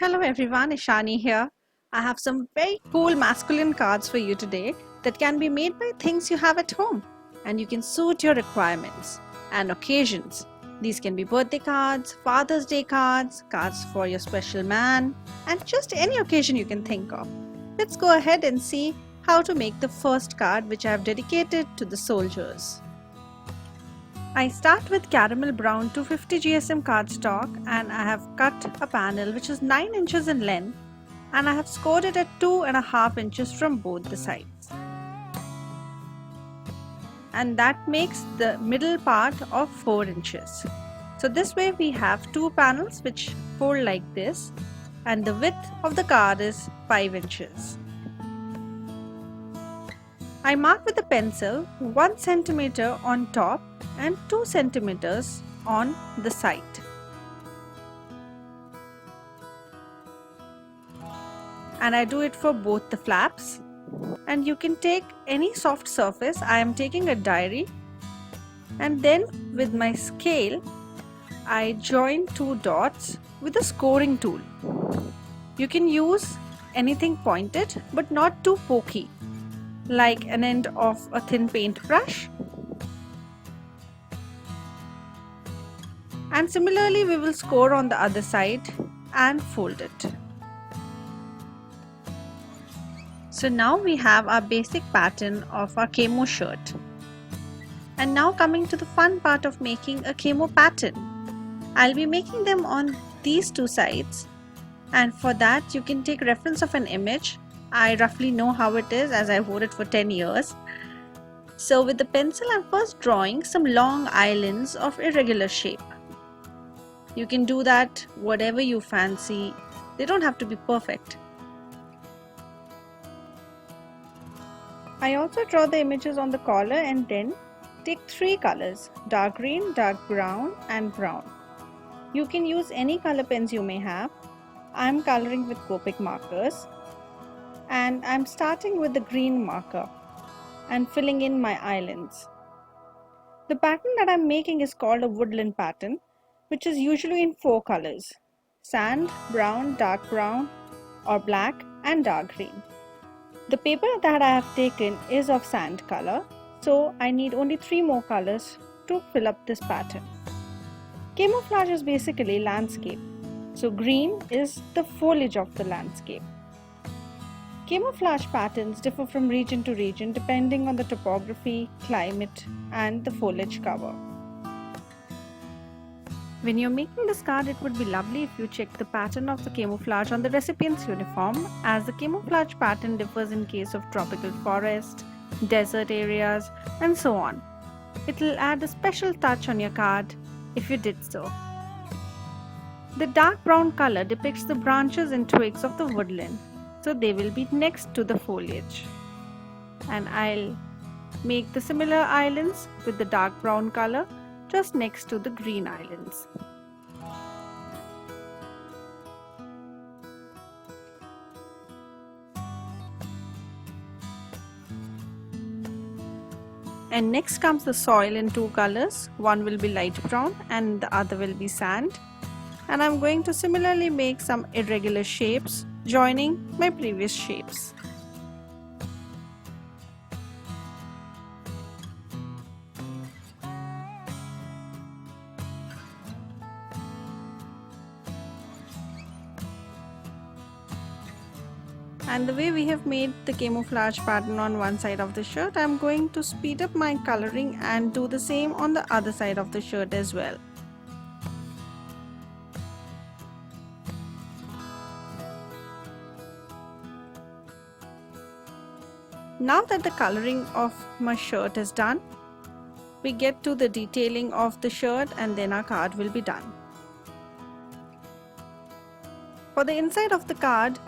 Hello everyone, Ishani here. I have some very cool masculine cards for you today that can be made by things you have at home and you can suit your requirements and occasions. These can be birthday cards, Father's Day cards, cards for your special man, and just any occasion you can think of. Let's go ahead and see how to make the first card, which I have dedicated to the soldiers. I start with caramel brown 250 GSM cardstock, and I have cut a panel which is 9 inches in length, and I have scored it at 2.5 inches from both the sides. And that makes the middle part of 4 inches. So this way we have two panels which fold like this, and the width of the card is 5 inches. I mark with a pencil 1 centimeter on top and 2 centimeters on the side. And I do it for both the flaps. And you can take any soft surface. I am taking a diary, and then with my scale I join two dots with a scoring tool. You can use anything pointed but not too pokey, like an end of a thin paintbrush. And similarly we will score on the other side and fold it. So now we have our basic pattern of our camo shirt. And now coming to the fun part of making a camo pattern. I'll be making them on these two sides, and for that you can take reference of an image. I roughly know how it is as I wore it for 10 years. So with the pencil I'm first drawing some long islands of irregular shape. You can do that whatever you fancy. They don't have to be perfect. I also draw the images on the collar and then take three colors: dark green, dark brown and brown. You can use any color pens you may have. I'm coloring with Copic markers, and I'm starting with the green marker and filling in my islands. The pattern that I'm making is called a woodland pattern, which is usually in four colors: sand, brown, dark brown or black and dark green. The paper that I have taken is of sand color, so I need only 3 more colors to fill up this pattern. Camouflage is basically landscape, so green is the foliage of the landscape. Camouflage patterns differ from region to region depending on the topography, climate and the foliage cover. When you're making this card, it would be lovely if you check the pattern of the camouflage on the recipient's uniform, as the camouflage pattern differs in case of tropical forest, desert areas and so on. It will add a special touch on your card if you did so. The dark brown color depicts the branches and twigs of the woodland, so they will be next to the foliage. And I'll make the similar islands with the dark brown color just next to the green islands. And next comes the soil in two colors. One will be light brown and the other will be sand. And I'm going to similarly make some irregular shapes joining my previous shapes. And the way we have made the camouflage pattern on one side of the shirt, I'm going to speed up my coloring and do the same on the other side of the shirt as well. Now that the coloring of my shirt is done, we get to the detailing of the shirt and then our card will be done. For the inside of the card,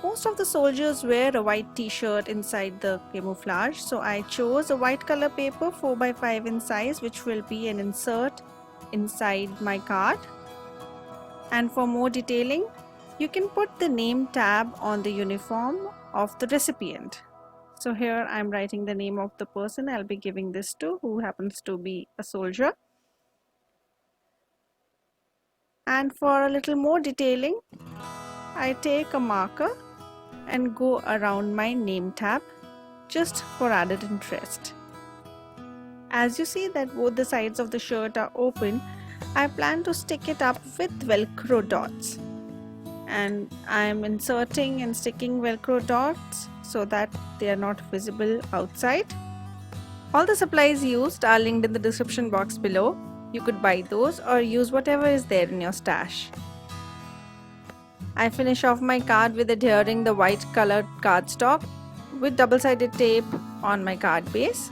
most of the soldiers wear a white t-shirt inside the camouflage, so I chose a white color paper 4x5 in size, which will be an insert inside my card. And for more detailing, you can put the name tab on the uniform of the recipient. So here I'm writing the name of the person I'll be giving this to, who happens to be a soldier. And for a little more detailing, I take a marker and go around my name tab just for added interest. As you see that both the sides of the shirt are open, I plan to stick it up with velcro dots. And I am inserting and sticking velcro dots so that they are not visible outside. All the supplies used are linked in the description box below. You could buy those or use whatever is there in your stash. I finish off my card with adhering the white colored cardstock with double-sided tape on my card base.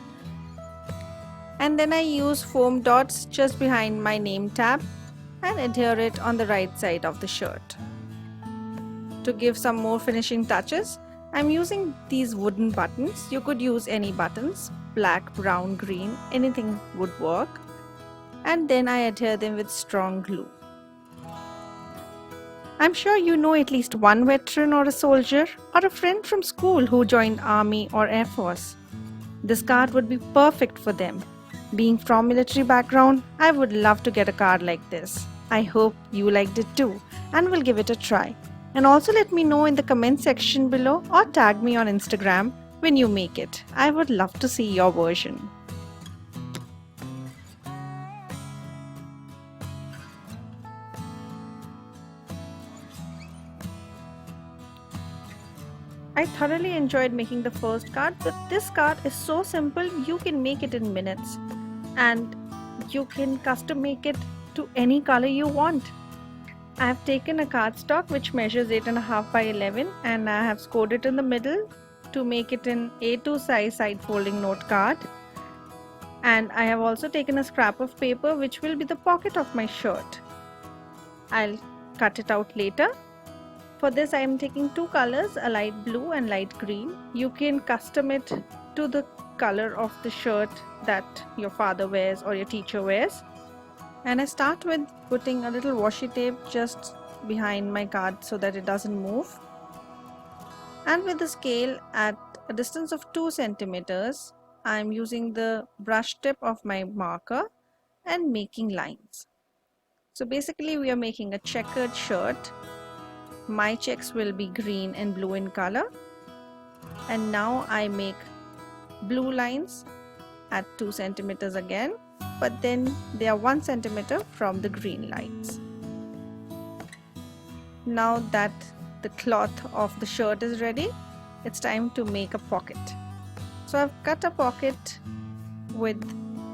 And then I use foam dots just behind my name tab and adhere it on the right side of the shirt. To give some more finishing touches, I'm using these wooden buttons. You could use any buttons, black, brown, green, anything would work. And then I adhere them with strong glue. I'm sure you know at least one veteran or a soldier or a friend from school who joined Army or Air Force. This card would be perfect for them. Being from military background, I would love to get a card like this. I hope you liked it too and will give it a try. And also let me know in the comment section below or tag me on Instagram when you make it. I would love to see your version. I thoroughly enjoyed making the first card, but this card is so simple you can make it in minutes and you can custom make it to any color you want. I have taken a cardstock which measures 8.5 by 11 and I have scored it in the middle to make it an A2 size side folding note card. And I have also taken a scrap of paper which will be the pocket of my shirt. I'll cut it out later. For this I am taking two colors, a light blue and light green. You can custom it to the color of the shirt that your father wears or your teacher wears. And I start with putting a little washi tape just behind my card so that it doesn't move. And with the scale at a distance of 2 centimeters, I am using the brush tip of my marker and making lines. So basically we are making a checkered shirt. My checks will be green and blue in color. And now I make blue lines at 2 centimeters again, but then they are 1 centimeter from the green lines. Now that the cloth of the shirt is ready, it's time to make a pocket. So I've cut a pocket with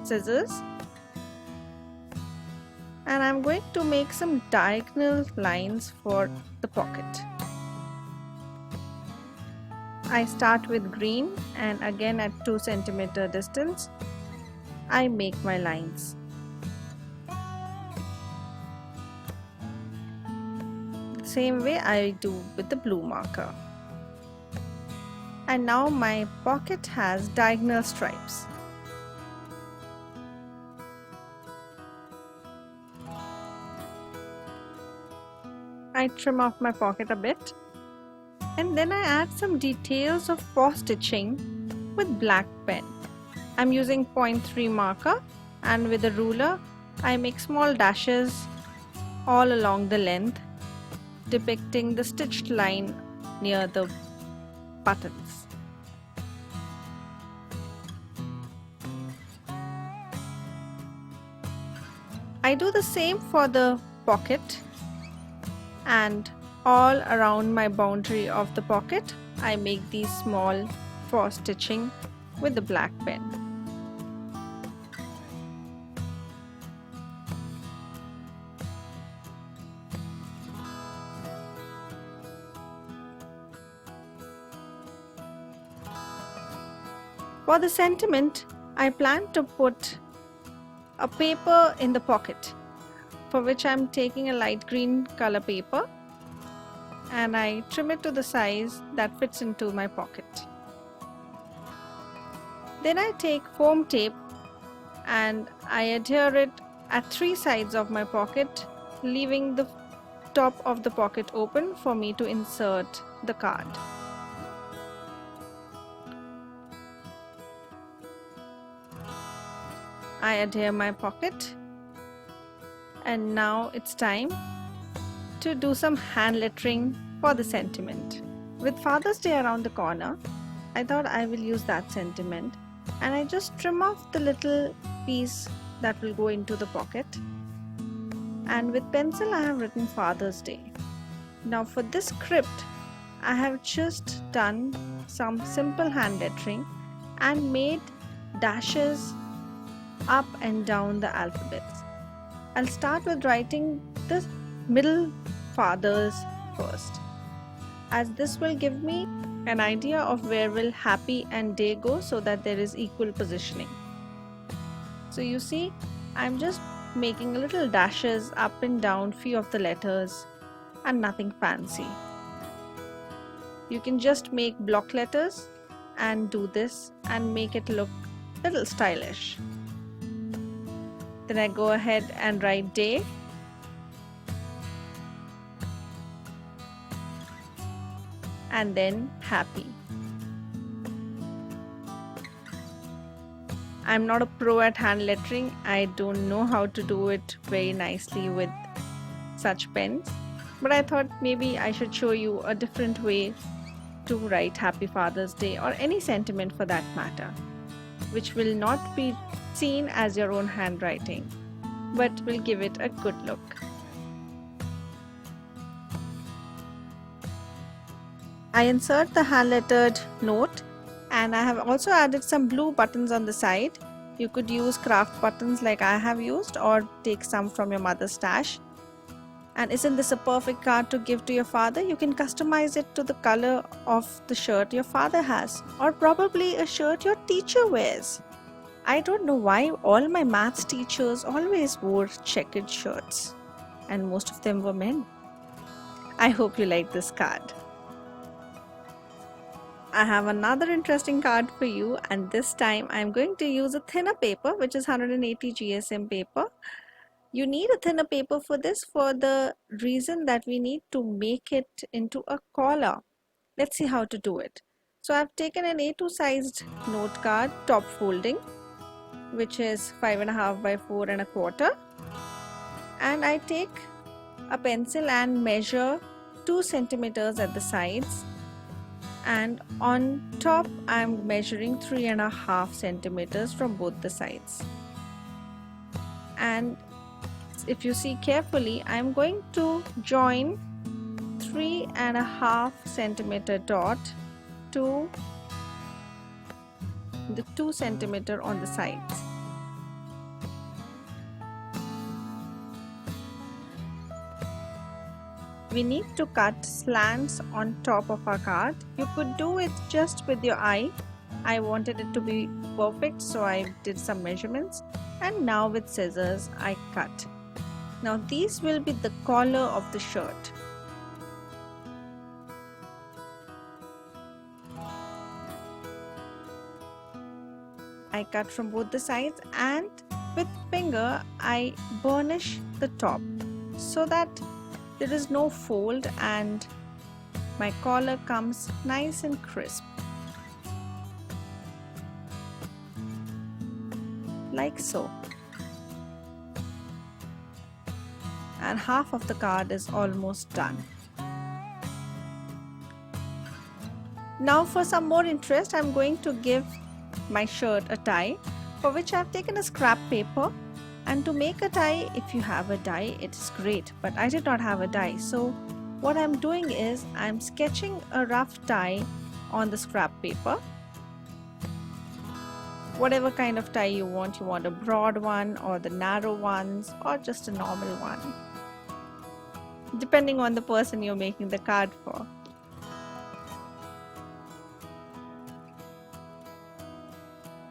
scissors and I'm going to make some diagonal lines for the pocket. I start with green and again at 2 centimeter distance I make my lines. The same way I do with the blue marker. And now my pocket has diagonal stripes. I trim off my pocket a bit and then I add some details of cross stitching with black pen. I'm using 0.3 marker and with a ruler I make small dashes all along the length depicting the stitched line near the buttons. I do the same for the pocket and all around my boundary of the pocket I make these small cross stitching with the black pen. For the sentiment, I plan to put a paper in the pocket, for which I am taking a light green color paper and I trim it to the size that fits into my pocket. Then I take foam tape and I adhere it at 3 sides of my pocket, leaving the top of the pocket open for me to insert the card. I adhere my pocket and now it's time to do some hand lettering for the sentiment. With Father's Day around the corner, I thought I will use that sentiment, and I just trim off the little piece that will go into the pocket. And with pencil I have written Father's Day. Now for this script, I have just done some simple hand lettering and made dashes up and down the alphabets. I'll start with writing the middle fathers first, as this will give me an idea of where will happy and day go, so that there is equal positioning. So you see, I'm just making little dashes up and down few of the letters and nothing fancy. You can just make block letters and do this and make it look a little stylish. Then I go ahead and write day, and then happy. I'm not a pro at hand lettering. I don't know how to do it very nicely with such pens, but I thought maybe I should show you a different way to write Happy Father's Day, or any sentiment for that matter, which will not be seen as your own handwriting, but will give it a good look. I insert the hand lettered note, and I have also added some blue buttons on the side. You could use craft buttons like I have used, or take some from your mother's stash. And isn't this a perfect card to give to your father? You can customize it to the color of the shirt your father has, or probably a shirt your teacher wears. I don't know why all my maths teachers always wore checkered shirts, and most of them were men. I hope you like this card. I have another interesting card for you, and this time I am going to use a thinner paper, which is 180 GSM paper. You need a thinner paper for this, for the reason that we need to make it into a collar. Let's see how to do it. So I've taken an A2 sized note card, top folding, which is 5.5 by 4.25, and I take a pencil and measure 2 centimeters at the sides, and on top I'm measuring 3.5 centimeters from both the sides. And if you see carefully, I'm going to join 3.5 centimeter dot to the 2 centimeter on the sides. We need to cut slants on top of our card. You could do it just with your eye. I wanted it to be perfect, so I did some measurements, and now with scissors I cut. Now these will be the collar of the shirt. I cut from both the sides, and with finger I burnish the top so that there is no fold and my collar comes nice and crisp, like so. And half of the card is almost done. Now for some more interest, I'm going to give my shirt a tie, for which I've taken a scrap paper. And to make a tie, if you have a die, it is great, but I did not have a die. So what I'm doing is I'm sketching a rough tie on the scrap paper. Whatever kind of tie you want a broad one or the narrow ones, or just a normal one, depending on the person you're making the card for.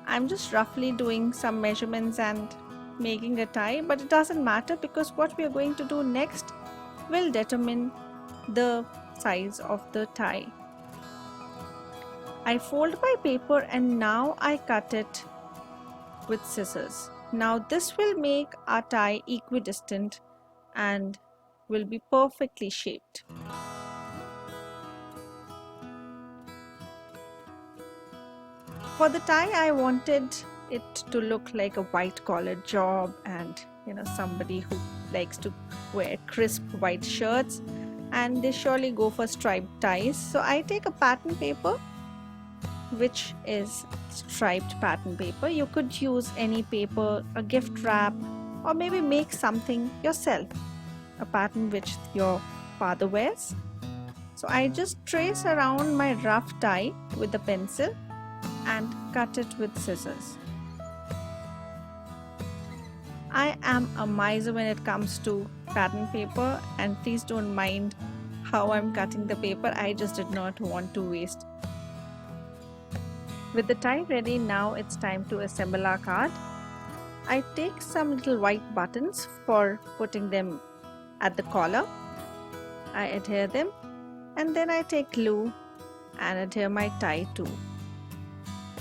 I'm just roughly doing some measurements and making a tie, but it doesn't matter, because what we are going to do next will determine the size of the tie. I fold my paper and now I cut it with scissors. Now this will make our tie equidistant and will be perfectly shaped. For the tie, I wanted it to look like a white collar job, and somebody who likes to wear crisp white shirts. and they surely go for striped ties. So I take a pattern paper, which is striped pattern paper. You could use any paper, a gift wrap, or maybe make something yourself, a pattern which your father wears. So I just trace around my rough tie with a pencil and cut it with scissors. I am a miser when it comes to pattern paper, and please don't mind how I'm cutting the paper. I just did not want to waste. With the tie ready, now it's time to assemble our card. I take some little white buttons for putting them at the collar. I adhere them, and then I take glue and adhere my tie too.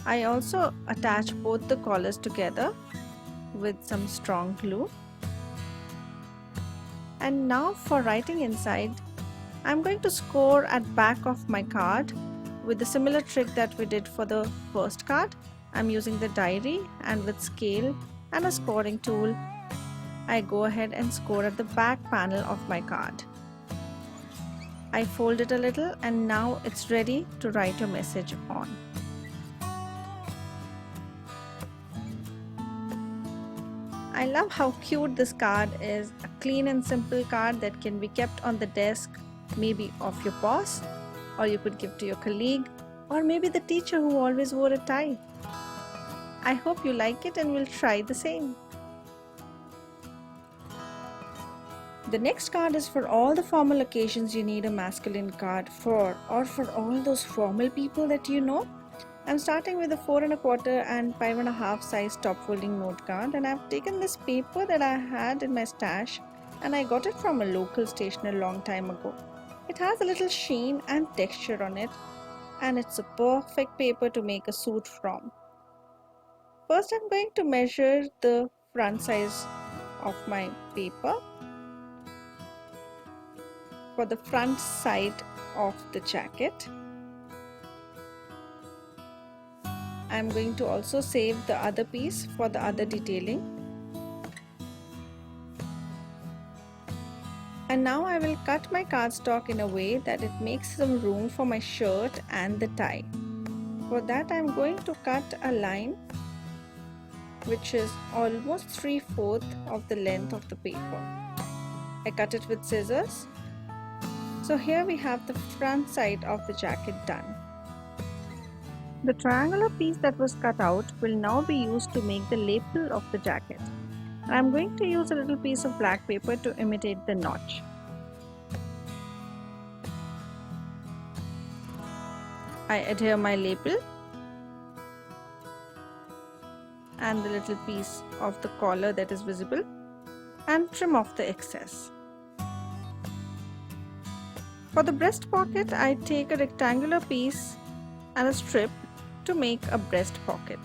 I also attach both the collars together with some strong glue. And now for writing inside, I'm going to score at back of my card with the similar trick that we did for the first card. I'm using the diary, and with scale and a scoring tool, I go ahead and score at the back panel of my card. I fold it a little, and now it's ready to write your message on. I love how cute this card is, a clean and simple card that can be kept on the desk, maybe of your boss, or you could give to your colleague, or maybe the teacher who always wore a tie. I hope you like it and will try the same. The next card is for all the formal occasions you need a masculine card for, or for all those formal people that you know. I'm starting with a 4 1/4 and 5 1/2 size top folding note card, and I've taken this paper that I had in my stash, and I got it from a local stationer a long time ago. It has a little sheen and texture on it, and it's a perfect paper to make a suit from. First, I'm going to measure the front size of my paper for the front side of the jacket. I'm going to also save the other piece for the other detailing. And now I will cut my cardstock in a way that it makes some room for my shirt and the tie. For that, I'm going to cut a line which is almost 3/4 of the length of the paper. I cut it with scissors. So here we have the front side of the jacket done. The triangular piece that was cut out will now be used to make the lapel of the jacket. I'm going to use a little piece of black paper to imitate the notch. I adhere my lapel and the little piece of the collar that is visible and trim off the excess. For the breast pocket, I take a rectangular piece and a strip to make a breast pocket.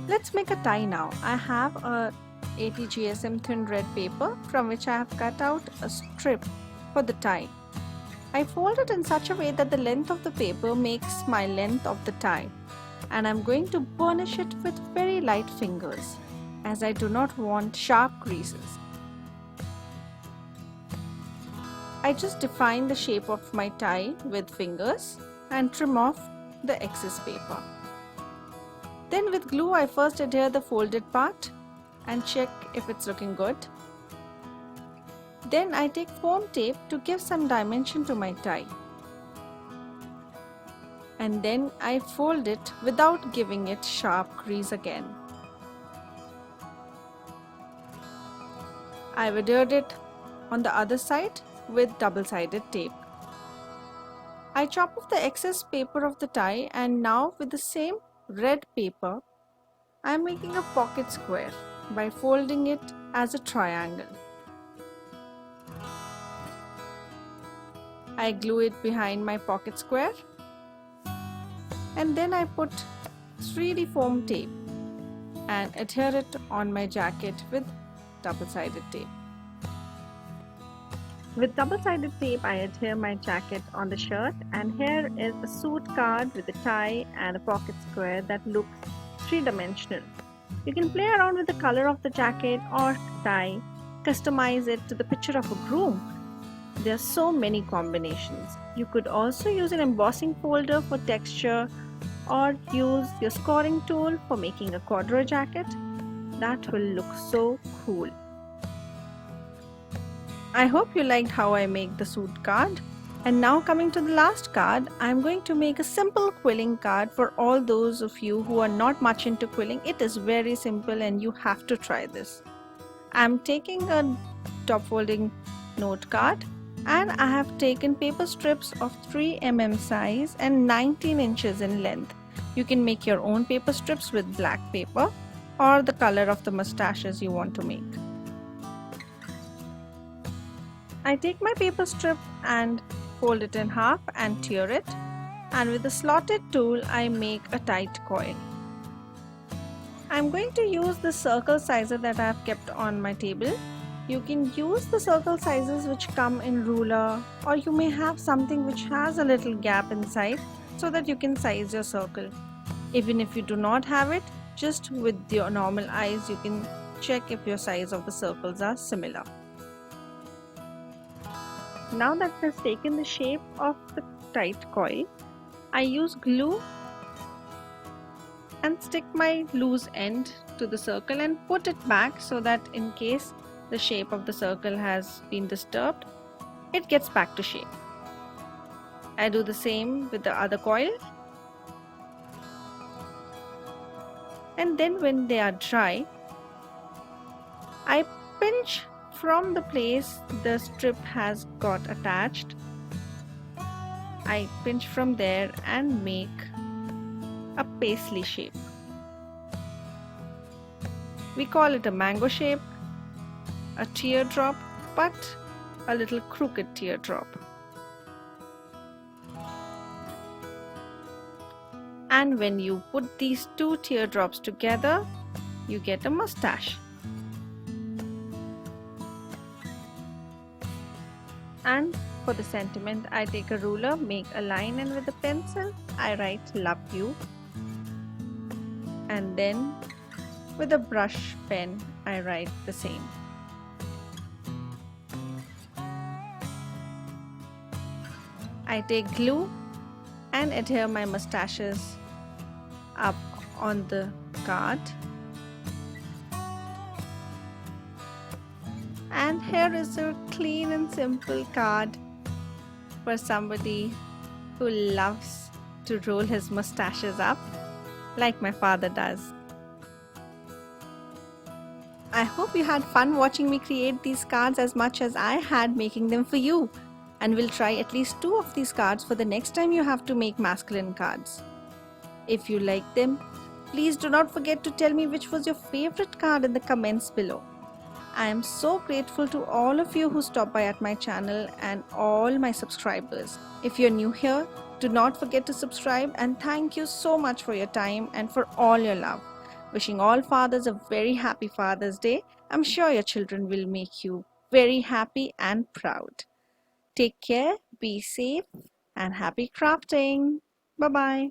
Let's make a tie now. I have a 80 GSM thin red paper from which I have cut out a strip for the tie. I fold it in such a way that the length of the paper makes my length of the tie, and I'm going to burnish it with very light fingers as I do not want sharp creases. I just define the shape of my tie with fingers and trim off the excess paper. Then with glue I first adhere the folded part and check if it's looking good. Then I take foam tape to give some dimension to my tie. And then I fold it without giving it sharp crease again. I've adhered it on the other side with double-sided tape. I chop off the excess paper of the tie, and now with the same red paper, I am making a pocket square by folding it as a triangle. I glue it behind my pocket square, and then I put 3D foam tape and adhere it on my jacket with double-sided tape. With double-sided tape, I adhere my jacket on the shirt, and here is a suit card with a tie and a pocket square that looks three-dimensional. You can play around with the color of the jacket or tie, customize it to the picture of a groom. There are so many combinations. You could also use an embossing folder for texture or use your scoring tool for making a corduroy jacket. That will look so cool. I hope you liked how I make the suit card. And now coming to the last card, I am going to make a simple quilling card for all those of you who are not much into quilling. It is very simple and you have to try this. I am taking a top folding note card and I have taken paper strips of 3 mm size and 19 inches in length. You can make your own paper strips with black paper or the color of the mustaches you want to make. I take my paper strip and fold it in half and tear it, and with a slotted tool I make a tight coil. I'm going to use the circle sizer that I have kept on my table. You can use the circle sizes which come in ruler, or you may have something which has a little gap inside so that you can size your circle. Even if you do not have it, just with your normal eyes you can check if your size of the circles are similar. Now that it has taken the shape of the tight coil, I use glue and stick my loose end to the circle and put it back so that in case the shape of the circle has been disturbed, it gets back to shape. I do the same with the other coil. And then when they are dry, I pinch from the place the strip has got attached. I pinch from there and make a paisley shape. We call it a mango shape, a teardrop, but a little crooked teardrop. And when you put these two teardrops together, you get a mustache. And for the sentiment, I take a ruler, make a line, and with a pencil I write love you. And then with a brush pen I write the same. I take glue and adhere my mustaches up on the card. And here is a clean and simple card for somebody who loves to roll his mustaches up like my father does. I hope you had fun watching me create these cards as much as I had making them for you. And we'll try at least 2 of these cards for the next time you have to make masculine cards. If you like them, please do not forget to tell me which was your favorite card in the comments below. I am so grateful to all of you who stop by at my channel and all my subscribers. If you're new here, do not forget to subscribe, and thank you so much for your time and for all your love. Wishing all fathers a very happy Father's Day. I'm sure your children will make you very happy and proud. Take care, be safe, and happy crafting. Bye-bye.